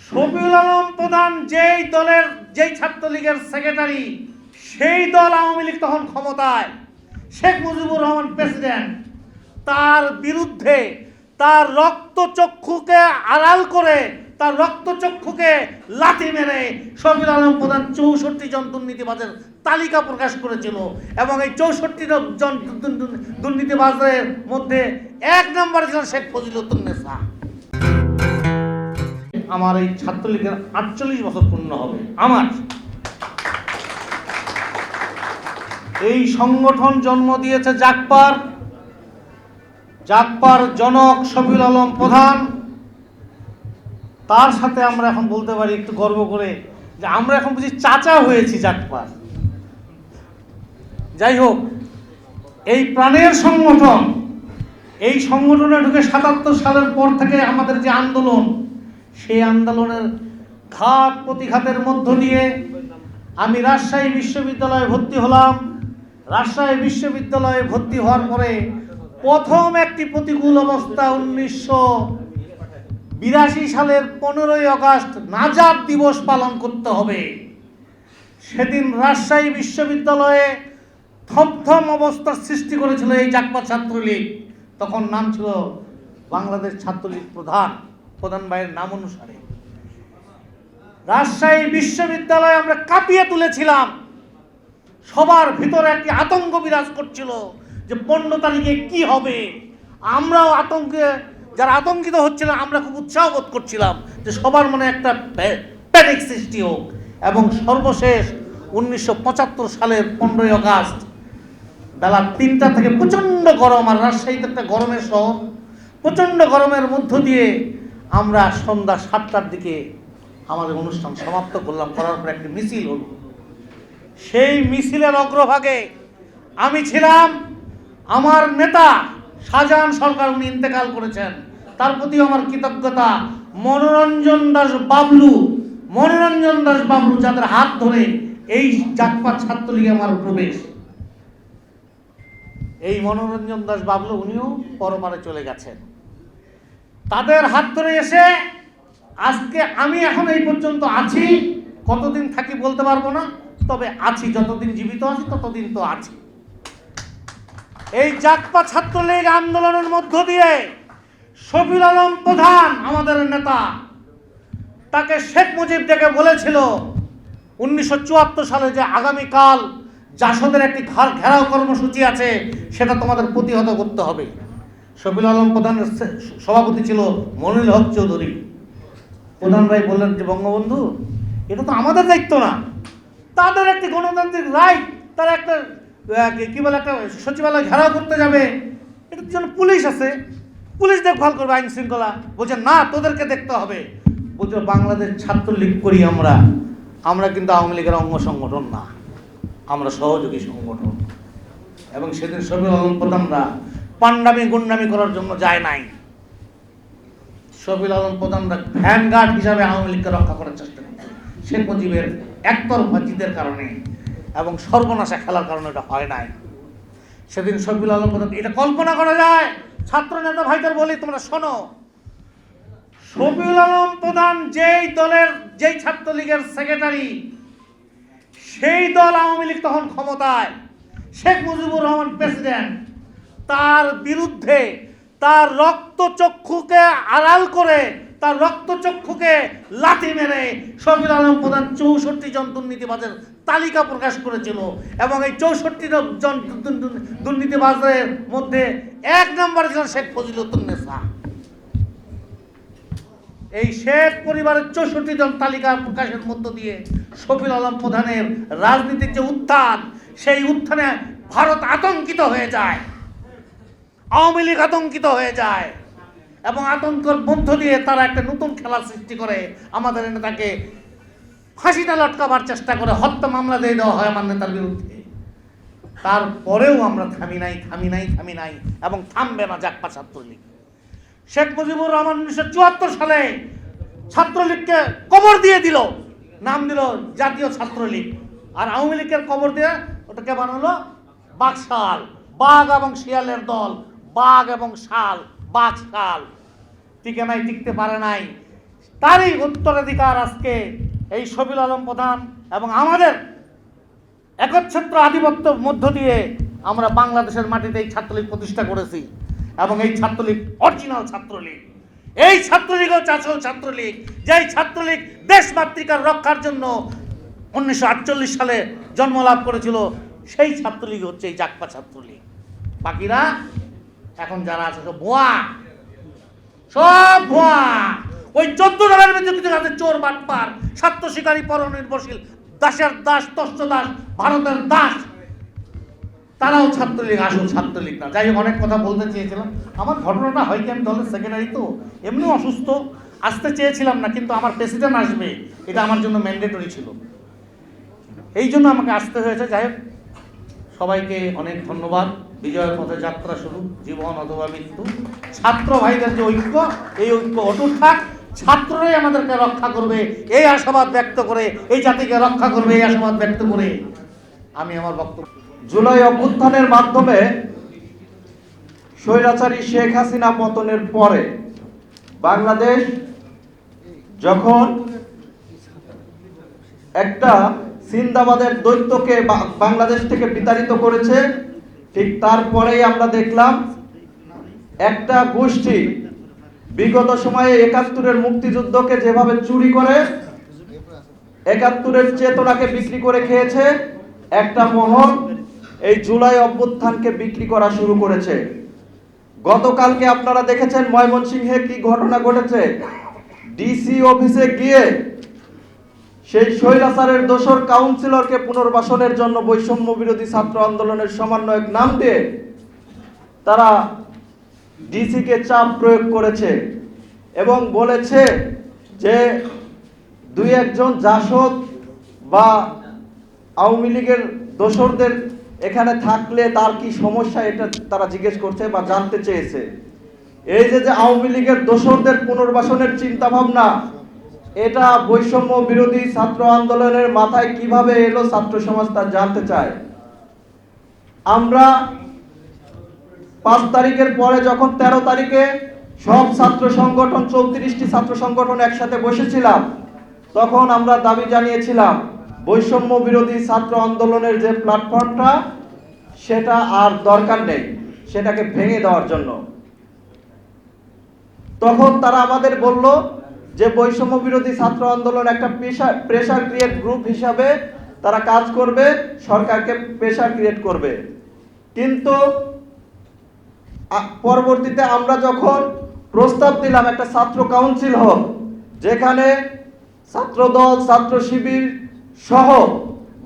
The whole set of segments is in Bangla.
শফিউল আলম প্রধান যেই ছাত্রলীগের সেক্রেটারি, সেই দল আওয়ামী লীগ তখন ক্ষমতায়, শেখ মুজিবুর রহমান প্রেসিডেন্ট, তার বিরুদ্ধে তার রক্তচক্ষুকে আড়াল করে, তার রক্তচক্ষুকে লাথি মেরে শফিউল আলম প্রধান ৬৪ জন দুর্নীতিবাজের তালিকা প্রকাশ করেছিল। এবং এই ৬৪ জন দুর্নীতিবাজের মধ্যে ১ নম্বরে ছিল শেখ ফজিলতুন্নেসা। আমার এই ছাত্রলীগের ৪৮ বছর পূর্ণ হবে। আমার এই সংগঠন জন্ম দিয়েছে জাগপার জনক শফিউল আলম প্রধান। তার সাথে আমরা এখন বলতে পারি একটু গর্ব করে যে আমরা এখন বুঝি চাচা হয়েছি জাগপার। যাই হোক, এই প্রাণের সংগঠন, এই সংগঠনে ঢুকে ৭৭ সালের পর থেকে আমাদের যে আন্দোলন, সেই আন্দোলনের ঘাত প্রতিঘাতের মধ্য দিয়ে আমি রাজশাহী বিশ্ববিদ্যালয়ে ভর্তি হলাম। রাজশাহী বিশ্ববিদ্যালয়ে ভর্তি হওয়ার পরে প্রথম একটি প্রতিকূল অবস্থা ১৯৮২ সালের ১৫ই আগস্ট নাজাত দিবস পালন করতে হবে। সেদিন রাজশাহী বিশ্ববিদ্যালয়ে থমথম অবস্থার সৃষ্টি করেছিল এই জাগপার ছাত্রলীগ। তখন নাম ছিল বাংলাদেশ ছাত্রলীগ প্রধান ভাইয়ের নাম অনুসারে। রাজশাহী বিশ্ববিদ্যালয়ে আমরা কাঁপিয়ে তুলেছিলাম। সবার ভিতরে একটি আতঙ্ক বিরাজ করছিল যে ১৫ তারিখে কি হবে। আমরাও যারা আতঙ্কিত হচ্ছিলাম, আমরা খুব উৎসাহ বোধ করছিলাম যে সবার মনে একটা প্যানিক সৃষ্টি হোক। এবং সর্বশেষ ১৯৭৫ সালের ১৫ই আগস্ট বেলা ৩টা থেকে প্রচণ্ড গরম, আর রাজশাহীতে একটা গরমের শহর, প্রচণ্ড গরমের মধ্য দিয়ে আমরা সন্ধ্যা ৭টার দিকে আমাদের অনুষ্ঠান সমাপ্ত করলাম। করার পর একটি মিছিল হল। সেই মিছিলের অগ্রভাগে আমি ছিলাম। আমার নেতা শাহজাহান সরকার, উনি ইন্তেকাল করেছেন, তার প্রতি আমার কৃতজ্ঞতা। মনোরঞ্জন দাস বাবলু, যাদের হাত ধরে এই জাগপার ছাত্রলীগে আমার প্রবেশ। এই মনোরঞ্জন দাস বাবলু উনিও পরপারে চলে গেছেন। তাদের হাত ধরে এসে আজকে আমি এখন এই পর্যন্ত আছি। কতদিন থাকি বলতে পারবো না, তবে আছি। যতদিন জীবিত আছি ততদিন তো আছি। এই জাগপার ছাত্রলীগ আন্দোলনের মধ্য দিয়ে শফিউল আলম প্রধান, আমাদের নেতা, তাকে শেখ মুজিব ডেকে বলেছিল ১৯৭৪ সালে যে আগামীকাল জাসদের একটি ঘেরাও কর্মসূচি আছে, সেটা তোমাদের প্রতিহত করতে হবে। শফিউল আলম প্রধানের সভাপতি ছিল মনিরুল হক চৌধুরী। প্রধান ভাই বললেন যে বঙ্গবন্ধু, এটা তো আমাদের দায়িত্ব না, তাদের একটি গণতান্ত্রিক রাইট, তারা একটা একটা সচিবালয় ঘেরাও করতে যাবে, এটার জন্য পুলিশ আছে, পুলিশ দেখভাল করবে আইন শৃঙ্খলা। বলছে না, তোদেরকে দেখতে হবে। বলছে বাংলাদেশ ছাত্রলীগ করি আমরা কিন্তু আওয়ামী লীগের অঙ্গ সংগঠন না, আমরা সহযোগী সংগঠন। এবং সেদিন শফিউল আলম প্রধানরা পান্ডামি গুন্ডামি করার জন্য যায় নাই। শফিউল আলম প্রধানরা ভ্যানগার্ড হিসাবে আওয়ামী লীগকে রক্ষা করার চেষ্টা করছে শেখ মুজিবের একতরফা জিদের কারণে এবং সর্বনাশা খেলার কারণে এটা হয় নাই। সেদিন শফিউল আলম প্রধান, এটা কল্পনা করা যায়। ছাত্র নেতা ভাইদের বলি, তোমরা শোনো, শফিউল আলম প্রধান যেই ছাত্রলীগের সেক্রেটারি, সেই দল আওয়ামী লীগ তখন ক্ষমতায়, শেখ মুজিবুর রহমান প্রেসিডেন্ট, তার বিরুদ্ধে তার রক্তচক্ষুকে আড়াল করে, তার রক্তচক্ষুকে লাথি মেরে শফিউল আলম প্রধান ৬৪ জন দুর্নীতিবাজের তালিকা প্রকাশ করেছিল। এবং এই ৬৪ জন দুর্নীতিবাজের মধ্যে ১ নম্বরে ছিল শেখ ফজিলতুন্নেসা। এই শেখ পরিবারের ৬৪ জন তালিকা প্রকাশের মধ্য দিয়ে শফিউল আলম প্রধানের রাজনীতির যে উত্থান, সেই উত্থানে ভারত আতঙ্কিত হয়ে যায়, আওয়ামী লীগ আতঙ্কিত হয়ে যায়। এবং আতঙ্কের মধ্য দিয়ে তারা একটা নতুন খেলা সৃষ্টি করে। আমাদের নেতাকে ফাঁসিটা লটকাবার চেষ্টা করে, হত্যা মামলা দিয়ে দেওয়া হয় আমার নেতার বিরুদ্ধে। তারপরেও আমরা থামি নাই এবং থামবে না জাগপার ছাত্রলীগ। শেখ মুজিবুর রহমান ১৯৭৪ সালে ছাত্রলীগকে কবর দিয়ে দিল, নাম দিল জাতীয় ছাত্রলীগ। আর আওয়ামী লীগের কবর দিয়ে ওটাকে বানালো বাকশাল, বাঘ এবং শিয়ালের দল, বাঘ এবং শাল, বাঘ শাল। টিকে নাই, টিকতে পারে নাই। তারই উত্তরাধিকার আজকে এই শফিউল আলম প্রধান এবং আমাদের একচ্ছত্র আধিপত্য মধ্য দিয়ে আমরা বাংলাদেশের মাটিতে এই ছাত্রলীগ প্রতিষ্ঠা করেছি। এবং এই ছাত্রলীগ অরিজিনাল ছাত্রলীগ, এই ছাত্রলীগ হচ্ছে আসল ছাত্রলীগ, যেই ছাত্রলীগ দেশ মাতৃকার রক্ষার জন্য 1948 সালে জন্মলাভ করেছিল, সেই ছাত্রলীগ হচ্ছে এই জাগপা ছাত্রলীগ। বাকিরা এখন যারা আছে সব ভুয়া, সব ভুয়া। ওই 14 দলের মধ্যে কিছু আছে চোর, বাটপার, স্বার্থ শিকারী, পরনির্ভরশীল, দাসের দাস, তস্ত দাস, ভারতের দাস, তারাও ছাত্রলীগ, আসল ছাত্রলীগ না। যাই হোক, অনেক কথা বলতে চেয়েছিলাম। আমার ঘটনাটা হয় কি, আমি দলের সেক্রেটারি তো এমনিও অসুস্থ, আসতে চেয়েছিলাম না, কিন্তু আমার প্রেসিডেন্ট আসবে এটা আমার জন্য ম্যান্ডেটরি ছিল, এই জন্য আমাকে আসতে হয়েছে। যাই হোক, সবাইকে অনেক ধন্যবাদ। বিজয়ের পথে যাত্রা শুরু, জীবন অথবা মৃত্যু। ছাত্র ভাইদের যে ঐক্য, এই ঐক্য অটুট থাক। ছাত্ররাই আমাদেরকে রক্ষা করবে এই আশাবাদ ব্যক্ত করে, এই জাতিকে রক্ষা করবে এই আশাবাদ ব্যক্ত করে আমি আমার বক্তব্য। জুলাই অভ্যুত্থানের মাধ্যমে স্বৈরাচারী শেখ হাসিনা পতনের পরে বাংলাদেশ যখন একটা সিন্দাবাদের দৈত্যকে বাংলাদেশ থেকে বিতাড়িত করেছে, ঠিক তারপরেই আমরা দেখলাম একটা গোষ্ঠী বিগত সময়ে 71-এর মুক্তিযুদ্ধকে যেভাবে চুরি করে 71-এর চেতনাকে বিক্রি করে খেয়েছে, একটা মহল এই জুলাই অভ্যুত্থানকে বিক্রি করা শুরু করেছে। গতকালকে আপনারা দেখেছেন ময়মনসিংহে কি ঘটনা ঘটেছে। ডিসি অফিসে গিয়ে সেই স্বৈরাচারের দোসর কাউন্সিলরকে পুনর্বাসনের জন্য বৈষম্য বিরোধী ছাত্র আন্দোলনের সমন্বয়ক নাম দিয়ে তারা ডিসিকে চাপ প্রয়োগ করেছে এবং বলেছে যে দুই একজন জাসদ বা আওয়ামী লীগের দোসরদের এখানে থাকলে তার কি সমস্যা, এটা তারা জিজ্ঞেস করছে বা জানতে চেয়েছে। এই যে আওয়ামী লীগের দোসরদের পুনর্বাসনের চিন্তা ভাবনা, এটা বৈষম্য বিরোধী ছাত্র আন্দোলনের মাথায় কিভাবে এলো ছাত্র সমাজ তা জানতে চায়। আমরা 5 তারিখের পরে যখন 13 তারিখে সব ছাত্র সংগঠন 34টি ছাত্র সংগঠন একসাথে বসেছিলাম, তখন আমরা দাবি জানিয়েছিলাম বৈষম্য বিরোধী ছাত্র আন্দোলনের যে প্ল্যাটফর্মটা সেটা আর দরকার নেই, সেটাকে ভেঙে দেওয়ার জন্য। তখন তারা আমাদের বলল যে বৈষম্য বিরোধী ছাত্র আন্দোলন একটা প্রেসার ক্রিয়েট গ্রুপ হিসাবে তারা কাজ করবে, সরকারকে প্রেসার ক্রিয়েট করবে। কিন্তু পরবর্তীতে আমরা যখন প্রস্তাব দিলাম একটা ছাত্র কাউন্সিল হোক, যেখানে ছাত্রদল, ছাত্র শিবির সহ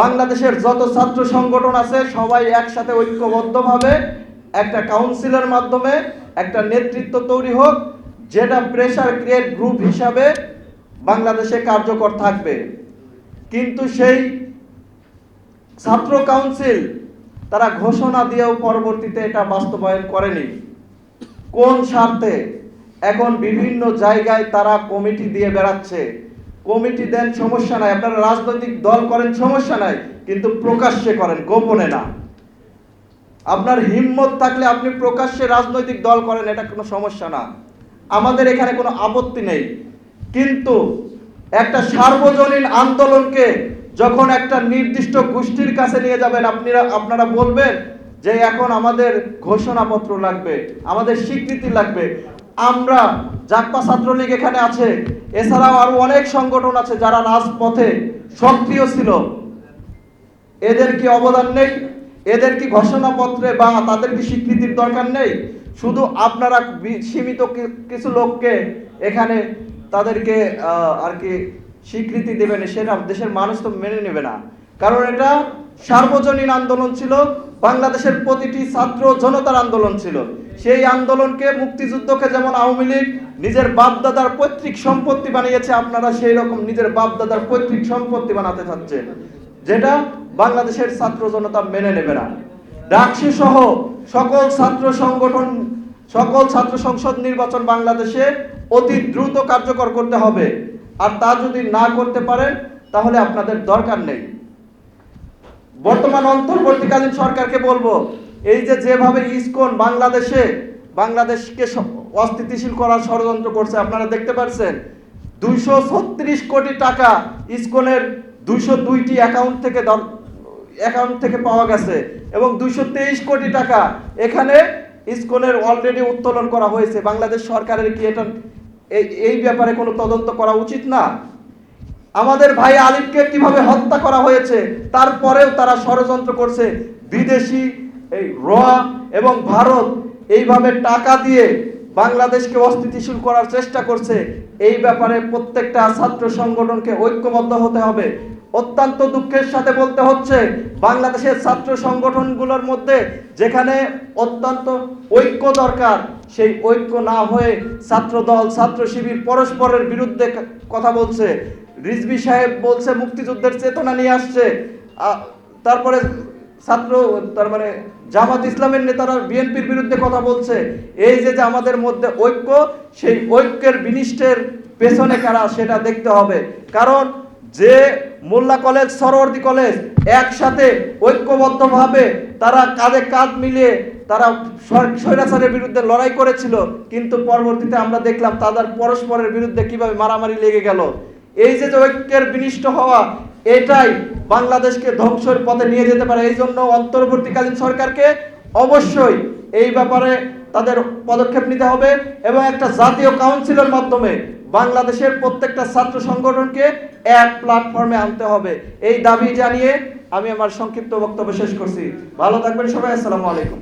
বাংলাদেশের যত ছাত্র সংগঠন আছে সবাই একসাথে ঐক্যবদ্ধভাবে একটা কাউন্সিলের মাধ্যমে একটা নেতৃত্ব তৈরি হোক, যেটা প্রেসার ক্রিয়েট গ্রুপ হিসাবে বাংলাদেশে কার্যকর থাকবে। কিন্তু সেই ছাত্র কাউন্সিল তারা ঘোষণা দিয়েও পরবর্তীতে এটা বাস্তবায়ন করেনি। কোন স্বার্থে? এখন বিভিন্ন জায়গায় তারা কমিটি দিয়ে বেড়াচ্ছে। কমিটি দেন, সমস্যা নাই, আপনারা রাজনৈতিক দল করেন, সমস্যা নাই, কিন্তু প্রকাশ্যে করেন, গোপনে না। আপনার হিম্মত থাকলে আপনি প্রকাশ্যে রাজনৈতিক দল করেন, এটা কোনো সমস্যা না, আমাদের এখানে কোনো আপত্তি নেই। কিন্তু একটা সার্বজনীন আন্দোলনকে যখন একটা নির্দিষ্ট গোষ্ঠীর কাছে নিয়ে যাবেন, আপনারা বলবেন যে এখন আমাদের ঘোষণাপত্র লাগবে, আমাদের স্বীকৃতি লাগবে। আমরা জাগপা ছাত্রলীগ এখানে আছে, এছাড়াও আরো অনেক সংগঠন আছে যারা রাজপথে সক্রিয় ছিল, এদের কি অবদান নেই? এদের কি ঘোষণাপত্রে বা তাদের কি স্বীকৃতির দরকার নেই? শুধু আপনারা সীমিত কিছু লোককে এখানে তাদেরকে আর কি স্বীকৃতি দেবেন, সেটা দেশের মানুষ তো মেনে নেবে না। কারণ এটা সার্বজনীন আন্দোলন ছিল, বাংলাদেশের প্রতিটি ছাত্র জনতার আন্দোলন ছিল। সেই আন্দোলনকে, মুক্তিযুদ্ধকে যেমন আওয়ামী লীগ নিজের বাপদাদার পৈতৃক সম্পত্তি বানিয়েছে, আপনারা সেই রকম নিজের বাপদাদার পৈতৃক সম্পত্তি বানাতে চাচ্ছেন, যেটা বাংলাদেশের ছাত্র জনতা মেনে নেবে না। ডাকসু সহ সকল ছাত্র সংগঠন, সকল ছাত্র সংসদ নির্বাচন বাংলাদেশে অতি দ্রুত কার্যকর করতে হবে। আর তা যদি না করতে পারেন তাহলে আপনাদের দরকার নেই। বর্তমান অন্তর্বর্তীকালীন সরকারকে বলবো, এই যেভাবে ইসকন বাংলাদেশকে অস্থিতিশীল করার ষড়যন্ত্র করছে, আপনারা দেখতে পাচ্ছেন 236 কোটি টাকা ইসকনের 202টি অ্যাকাউন্ট থেকে পাওয়া গেছে এবং 223 কোটি টাকা এখানে ইসকনের অলরেডি উত্তোলন করা হয়েছে। বাংলাদেশ সরকারের কি এটা এই ব্যাপারে কোনো তদন্ত করা উচিত না? আমাদের ভাই আলিফকে কিভাবে হত্যা করা হয়েছে তারপরেও তারা ষড়যন্ত্র করছে। বিদেশি এই র এবং ভারত এইভাবে টাকা দিয়ে বাংলাদেশকে অস্থিতিশীল করার চেষ্টা করছে। এই ব্যাপারে প্রত্যেকটা ছাত্র সংগঠনকে ঐক্যবদ্ধ হতে হবে। অত্যন্ত দুঃখের সাথে বলতে হচ্ছে, বাংলাদেশের ছাত্র সংগঠনগুলোর মধ্যে যেখানে অত্যন্ত ঐক্য দরকার, সেই ঐক্য না হয়ে ছাত্রদল ছাত্র শিবির পরস্পরের বিরুদ্ধে কথা বলছে। রিজভী সাহেব বলছে মুক্তিযুদ্ধের চেতনা নিয়ে আসছে, তারপরে তার মানে জামাত ইসলামের নেতারা বিএনপির বিরুদ্ধে কথা বলছে। এই যে আমাদের মধ্যে ঐক্য, সেই ঐক্যের বিনিষ্টের পেছনে কারা সেটা দেখতে হবে। কারণ যে মোল্লা কলেজ সরওয়ার্দী কলেজ একসাথে ঐক্যবদ্ধভাবে তারা কাঁধে কাঁধ মিলিয়ে তারা স্বৈরাচারের বিরুদ্ধে লড়াই করেছিল, কিন্তু পরবর্তীতে আমরা দেখলাম তাদের পরস্পরের বিরুদ্ধে কিভাবে মারামারি লেগে গেল। এই যে ঐক্যের বিনিষ্ট হওয়া, এটাই বাংলাদেশকে ধ্বংসের পথে নিয়ে যেতে পারে। এই জন্য অন্তর্বর্তীকালীন সরকারকে অবশ্যই এই ব্যাপারে তাদের পদক্ষেপ নিতে হবে এবং একটা জাতীয় কাউন্সিলের মাধ্যমে বাংলাদেশের প্রত্যেকটা ছাত্র সংগঠনকে এক প্ল্যাটফর্মে আনতে হবে। এই দাবি জানিয়ে আমি আমার সংক্ষিপ্ত বক্তব্য শেষ করছি। ভালো থাকবেন সবাই। আসসালামু আলাইকুম।